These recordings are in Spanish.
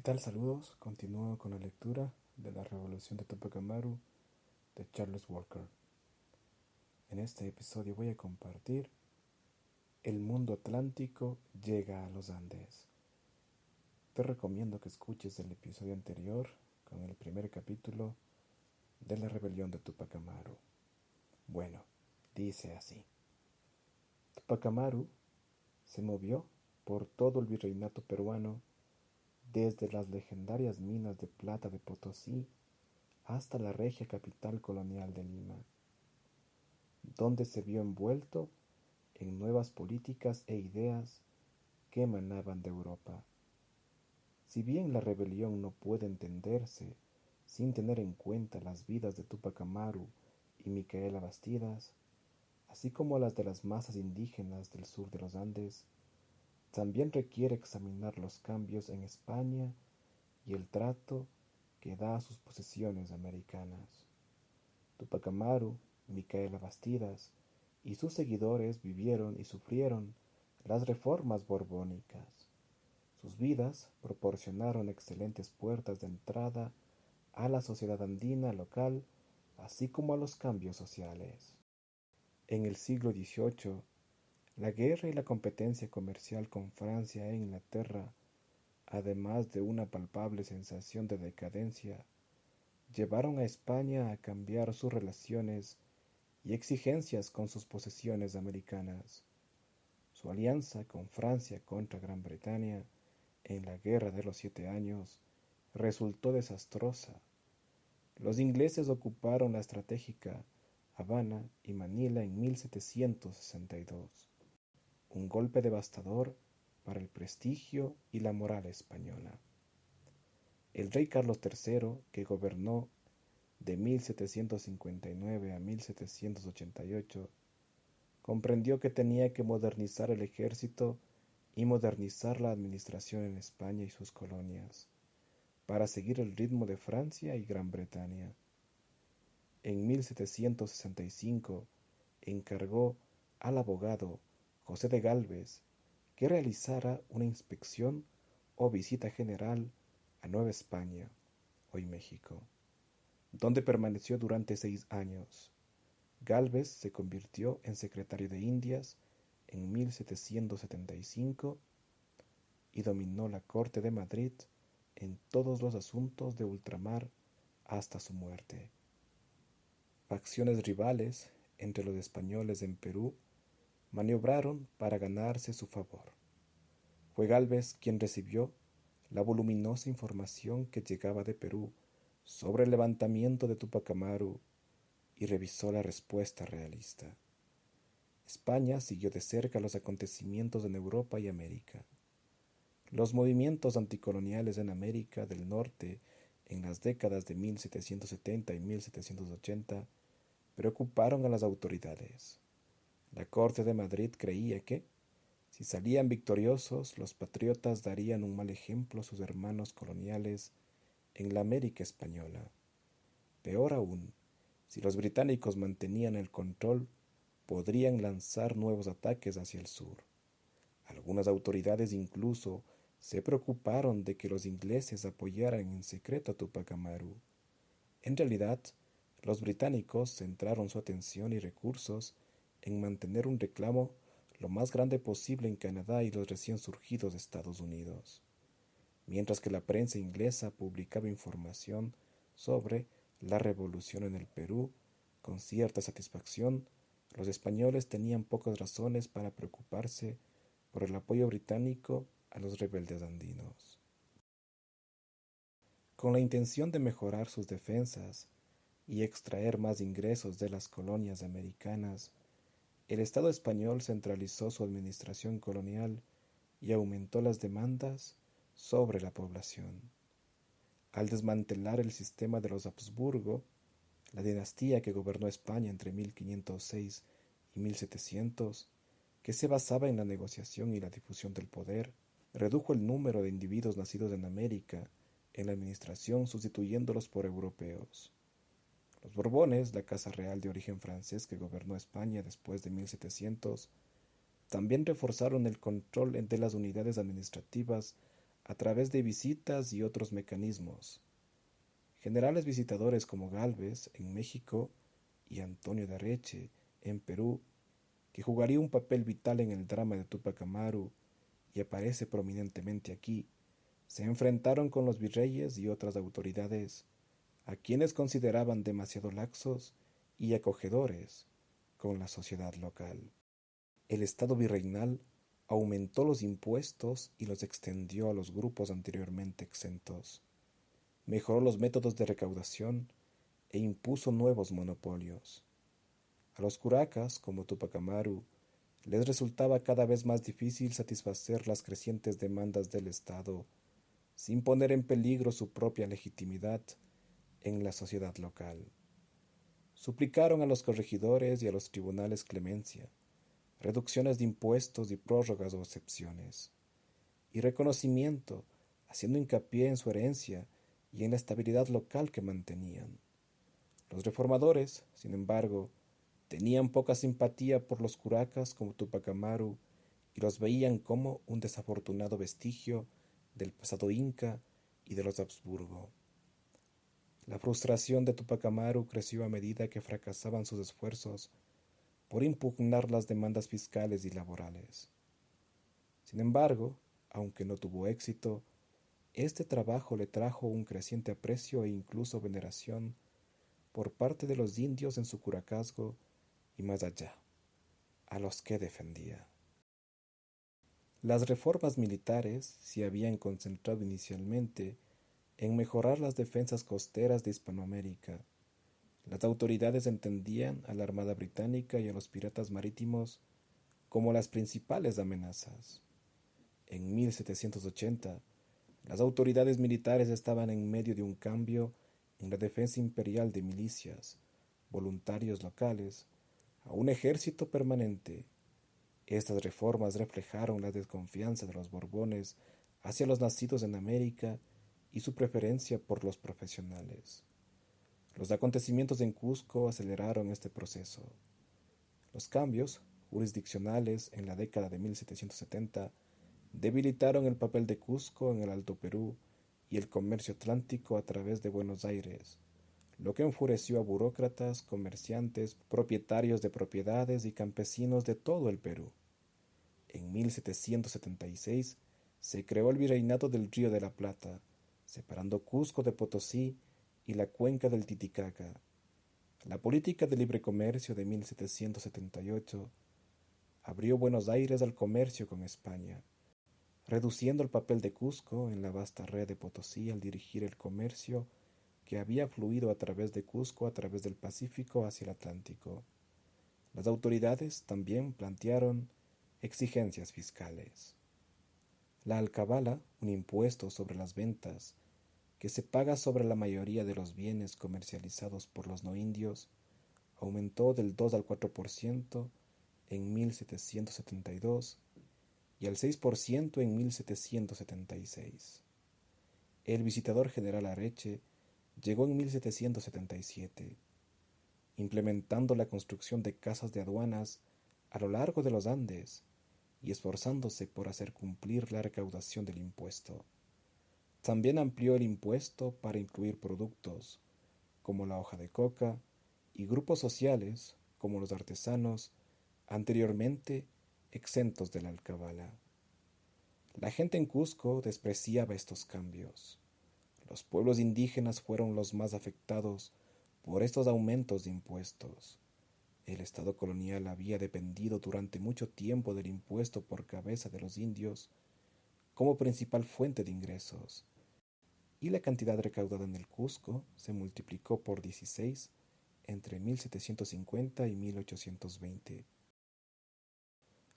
tal? Saludos. Continúo con la lectura de La Revolución de Tupac Amaru de Charles Walker. En este episodio voy a compartir El mundo atlántico llega a los Andes. Te recomiendo que escuches el episodio anterior con el primer capítulo de la rebelión de Tupac Amaru. Bueno, dice así. Tupac Amaru se movió por todo el virreinato peruano desde las legendarias minas de plata de Potosí hasta la regia capital colonial de Lima, donde se vio envuelto en nuevas políticas e ideas que emanaban de Europa. Si bien la rebelión no puede entenderse sin tener en cuenta las vidas de Tupac Amaru y Micaela Bastidas, así como las de las masas indígenas del sur de los Andes, también requiere examinar los cambios en España y el trato que da a sus posesiones americanas. Tupac Amaru, Micaela Bastidas y sus seguidores vivieron y sufrieron las reformas borbónicas. Sus vidas proporcionaron excelentes puertas de entrada a la sociedad andina local, así como a los cambios sociales. En el siglo XVIII, la guerra y la competencia comercial con Francia e Inglaterra, además de una palpable sensación de decadencia, llevaron a España a cambiar sus relaciones y exigencias con sus posesiones americanas. Su alianza con Francia contra Gran Bretaña en la Guerra de los 7 Años resultó desastrosa. Los ingleses ocuparon la estratégica Habana y Manila en 1762, un golpe devastador para el prestigio y la moral española. El rey Carlos III, que gobernó de 1759 a 1788, comprendió que tenía que modernizar el ejército y modernizar la administración en España y sus colonias, para seguir el ritmo de Francia y Gran Bretaña. En 1765 encargó al abogado José de Gálvez que realizara una inspección o visita general a Nueva España, hoy México, donde permaneció durante 6 años. Gálvez se convirtió en secretario de Indias en 1775 y dominó la corte de Madrid en todos los asuntos de ultramar hasta su muerte. Facciones rivales entre los españoles en Perú maniobraron para ganarse su favor. Fue Gálvez quien recibió la voluminosa información que llegaba de Perú sobre el levantamiento de Tupac Amaru y revisó la respuesta realista. España siguió de cerca los acontecimientos en Europa y América. Los movimientos anticoloniales en América del Norte en las décadas de 1770 y 1780 preocuparon a las autoridades. La Corte de Madrid creía que, si salían victoriosos, los patriotas darían un mal ejemplo a sus hermanos coloniales en la América española. Peor aún, si los británicos mantenían el control, podrían lanzar nuevos ataques hacia el sur. Algunas autoridades incluso se preocuparon de que los ingleses apoyaran en secreto a Tupac Amaru. En realidad, los británicos centraron su atención y recursos en mantener un reclamo lo más grande posible en Canadá y los recién surgidos Estados Unidos, mientras que la prensa inglesa publicaba información sobre la revolución en el Perú. Con cierta satisfacción, los españoles tenían pocas razones para preocuparse por el apoyo británico a los rebeldes andinos. Con la intención de mejorar sus defensas y extraer más ingresos de las colonias americanas, el Estado español centralizó su administración colonial y aumentó las demandas sobre la población. Al desmantelar el sistema de los Habsburgo, la dinastía que gobernó España entre 1506 y 1700, que se basaba en la negociación y la difusión del poder, redujo el número de individuos nacidos en América en la administración sustituyéndolos por europeos. Los Borbones, la casa real de origen francés que gobernó España después de 1700, también reforzaron el control de las unidades administrativas a través de visitas y otros mecanismos. Generales visitadores como Gálvez en México y Antonio de Areche en Perú, que jugaría un papel vital en el drama de Túpac Amaru y aparece prominentemente aquí, se enfrentaron con los virreyes y otras autoridades, a quienes consideraban demasiado laxos y acogedores con la sociedad local. El Estado virreinal aumentó los impuestos y los extendió a los grupos anteriormente exentos, mejoró los métodos de recaudación e impuso nuevos monopolios. A los curacas, como Túpac Amaru, les resultaba cada vez más difícil satisfacer las crecientes demandas del Estado sin poner en peligro su propia legitimidad en la sociedad local. Suplicaron a los corregidores y a los tribunales clemencia, reducciones de impuestos y prórrogas o excepciones, y reconocimiento, haciendo hincapié en su herencia y en la estabilidad local que mantenían. Los reformadores, sin embargo, tenían poca simpatía por los curacas como Túpac Amaru y los veían como un desafortunado vestigio del pasado inca y de los Habsburgo. La frustración de Túpac Amaru creció a medida que fracasaban sus esfuerzos por impugnar las demandas fiscales y laborales. Sin embargo, aunque no tuvo éxito, este trabajo le trajo un creciente aprecio e incluso veneración por parte de los indios en su curacazgo y más allá, a los que defendía. Las reformas militares se habían concentrado inicialmente en mejorar las defensas costeras de Hispanoamérica. Las autoridades entendían a la Armada Británica y a los piratas marítimos como las principales amenazas. En 1780, las autoridades militares estaban en medio de un cambio en la defensa imperial de milicias, voluntarios locales, a un ejército permanente. Estas reformas reflejaron la desconfianza de los Borbones hacia los nacidos en América y su preferencia por los profesionales. Los acontecimientos en Cusco aceleraron este proceso. Los cambios jurisdiccionales en la década de 1770 debilitaron el papel de Cusco en el Alto Perú y el comercio atlántico a través de Buenos Aires, lo que enfureció a burócratas, comerciantes, propietarios de propiedades y campesinos de todo el Perú. En 1776 se creó el Virreinato del Río de la Plata, separando Cusco de Potosí y la cuenca del Titicaca. La política de libre comercio de 1778 abrió Buenos Aires al comercio con España, reduciendo el papel de Cusco en la vasta red de Potosí al dirigir el comercio que había fluido a través de Cusco a través del Pacífico hacia el Atlántico. Las autoridades también plantearon exigencias fiscales. La alcabala, un impuesto sobre las ventas que se paga sobre la mayoría de los bienes comercializados por los no indios, aumentó del 2 al 4% en 1772 y al 6% en 1776. El visitador general Areche llegó en 1777, implementando la construcción de casas de aduanas a lo largo de los Andes y esforzándose por hacer cumplir la recaudación del impuesto. También amplió el impuesto para incluir productos como la hoja de coca y grupos sociales como los artesanos anteriormente exentos de la alcabala. La gente en Cusco despreciaba estos cambios. Los pueblos indígenas fueron los más afectados por estos aumentos de impuestos. El Estado colonial había dependido durante mucho tiempo del impuesto por cabeza de los indios como principal fuente de ingresos, y la cantidad recaudada en el Cusco se multiplicó por 16 entre 1750 y 1820.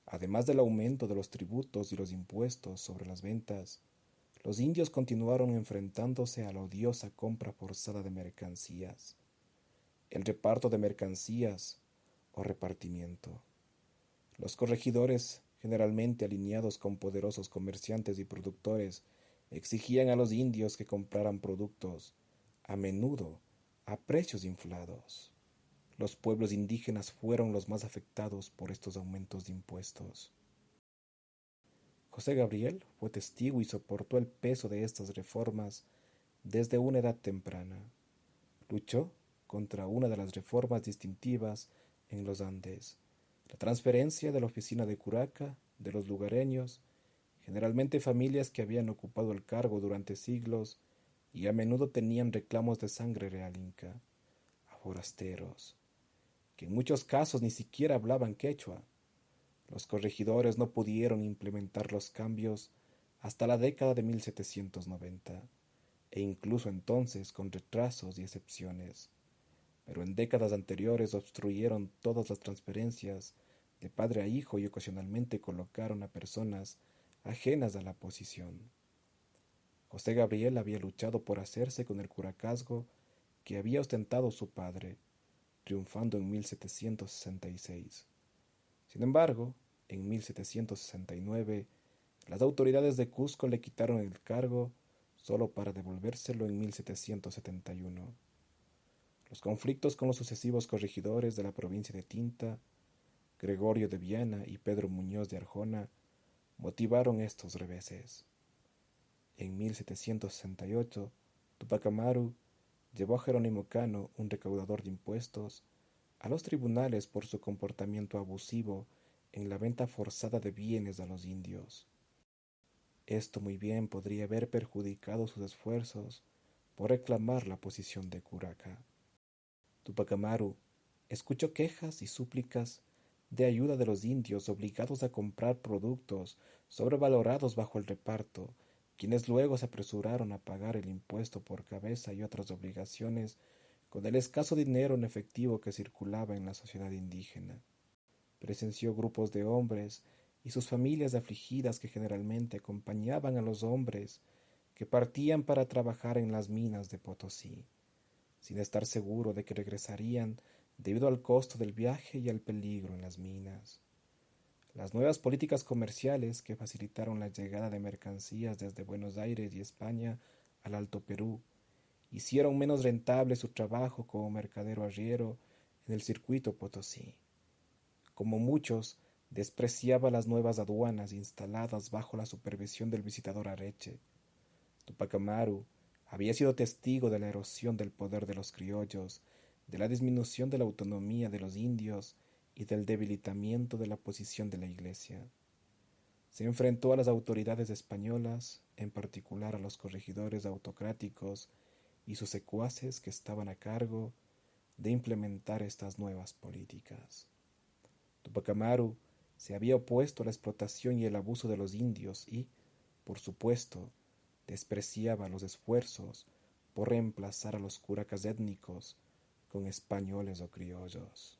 Además del aumento de los tributos y los impuestos sobre las ventas, los indios continuaron enfrentándose a la odiosa compra forzada de mercancías, el reparto de mercancías o repartimiento. Los corregidores, generalmente alineados con poderosos comerciantes y productores, exigían a los indios que compraran productos, a menudo a precios inflados. Los pueblos indígenas fueron los más afectados por estos aumentos de impuestos. José Gabriel fue testigo y soportó el peso de estas reformas desde una edad temprana. Luchó contra una de las reformas distintivas en los Andes, la transferencia de la oficina de curaca de los lugareños, generalmente familias que habían ocupado el cargo durante siglos y a menudo tenían reclamos de sangre real inca, a forasteros, que en muchos casos ni siquiera hablaban quechua. Los corregidores no pudieron implementar los cambios hasta la década de 1790, e incluso entonces con retrasos y excepciones, pero en décadas anteriores obstruyeron todas las transferencias de padre a hijo y ocasionalmente colocaron a personas ajenas a la posición. José Gabriel había luchado por hacerse con el curacazgo que había ostentado su padre, triunfando en 1766. Sin embargo, en 1769, las autoridades de Cusco le quitaron el cargo solo para devolvérselo en 1771. Los conflictos con los sucesivos corregidores de la provincia de Tinta, Gregorio de Viana y Pedro Muñoz de Arjona, motivaron estos reveses. En 1768, Tupac Amaru llevó a Jerónimo Cano, un recaudador de impuestos, a los tribunales por su comportamiento abusivo en la venta forzada de bienes a los indios. Esto muy bien podría haber perjudicado sus esfuerzos por reclamar la posición de curaca. Tupac Amaru escuchó quejas y súplicas de ayuda de los indios obligados a comprar productos sobrevalorados bajo el reparto, quienes luego se apresuraron a pagar el impuesto por cabeza y otras obligaciones con el escaso dinero en efectivo que circulaba en la sociedad indígena. Presenció grupos de hombres y sus familias afligidas que generalmente acompañaban a los hombres que partían para trabajar en las minas de Potosí, sin estar seguro de que regresarían debido al costo del viaje y al peligro en las minas. Las nuevas políticas comerciales que facilitaron la llegada de mercancías desde Buenos Aires y España al Alto Perú hicieron menos rentable su trabajo como mercadero arriero en el circuito Potosí. Como muchos, despreciaba las nuevas aduanas instaladas bajo la supervisión del visitador Areche. Tupac Amaru había sido testigo de la erosión del poder de los criollos, de la disminución de la autonomía de los indios y del debilitamiento de la posición de la Iglesia. Se enfrentó a las autoridades españolas, en particular a los corregidores autocráticos y sus secuaces que estaban a cargo de implementar estas nuevas políticas. Tupac Amaru se había opuesto a la explotación y el abuso de los indios y, por supuesto, despreciaba los esfuerzos por reemplazar a los curacas étnicos con españoles o criollos.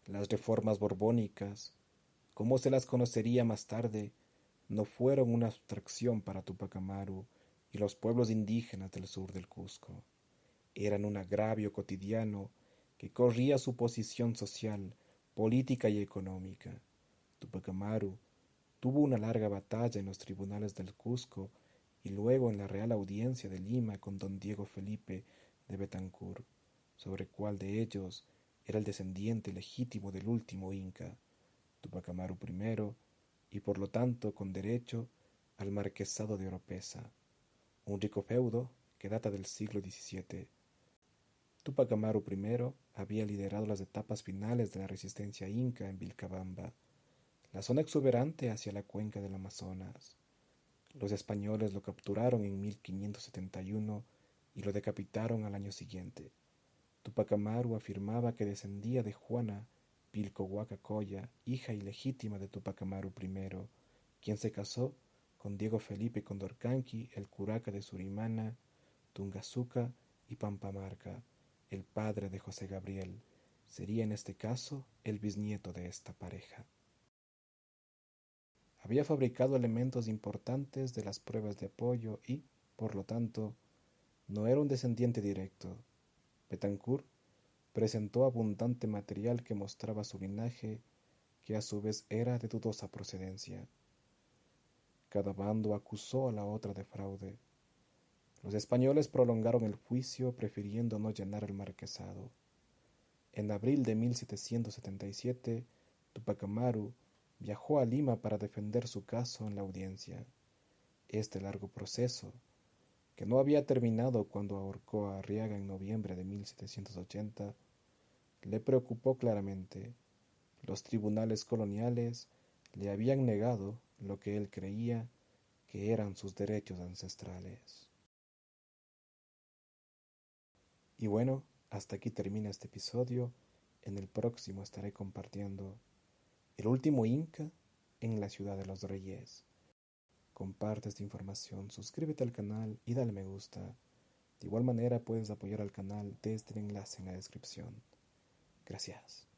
Las reformas borbónicas, como se las conocería más tarde, no fueron una abstracción para Tupac Amaru y los pueblos indígenas del sur del Cusco. Eran un agravio cotidiano que corría su posición social, política y económica. Tupac Amaru tuvo una larga batalla en los tribunales del Cusco y luego en la Real Audiencia de Lima con don Diego Felipe de Betancourt, sobre cuál de ellos era el descendiente legítimo del último Inca, Tupac Amaru I, y por lo tanto con derecho al marquesado de Oropesa, un rico feudo que data del siglo XVII. Tupac Amaru I había liderado las etapas finales de la resistencia inca en Vilcabamba, la zona exuberante hacia la cuenca del Amazonas. Los españoles lo capturaron en 1571 y lo decapitaron al año siguiente. Tupac Amaru afirmaba que descendía de Juana Pilco Huaca Coya, hija ilegítima de Tupac Amaru I, quien se casó con Diego Felipe Condorcanqui, el curaca de Surimana, Tungazuca y Pampamarca, el padre de José Gabriel. Sería en este caso el bisnieto de esta pareja. Había fabricado elementos importantes de las pruebas de apoyo y, por lo tanto, no era un descendiente directo. Betancourt presentó abundante material que mostraba su linaje, que a su vez era de dudosa procedencia. Cada bando acusó a la otra de fraude. Los españoles prolongaron el juicio prefiriendo no llenar el marquesado. En abril de 1777, Tupac Amaru viajó a Lima para defender su caso en la audiencia. Este largo proceso, que no había terminado cuando ahorcó a Arriaga en noviembre de 1780, le preocupó claramente. Los tribunales coloniales le habían negado lo que él creía que eran sus derechos ancestrales. Y bueno, hasta aquí termina este episodio. En el próximo estaré compartiendo el último Inca en la ciudad de los Reyes. Comparte esta información, suscríbete al canal y dale me gusta. De igual manera puedes apoyar al canal desde el enlace en la descripción. Gracias.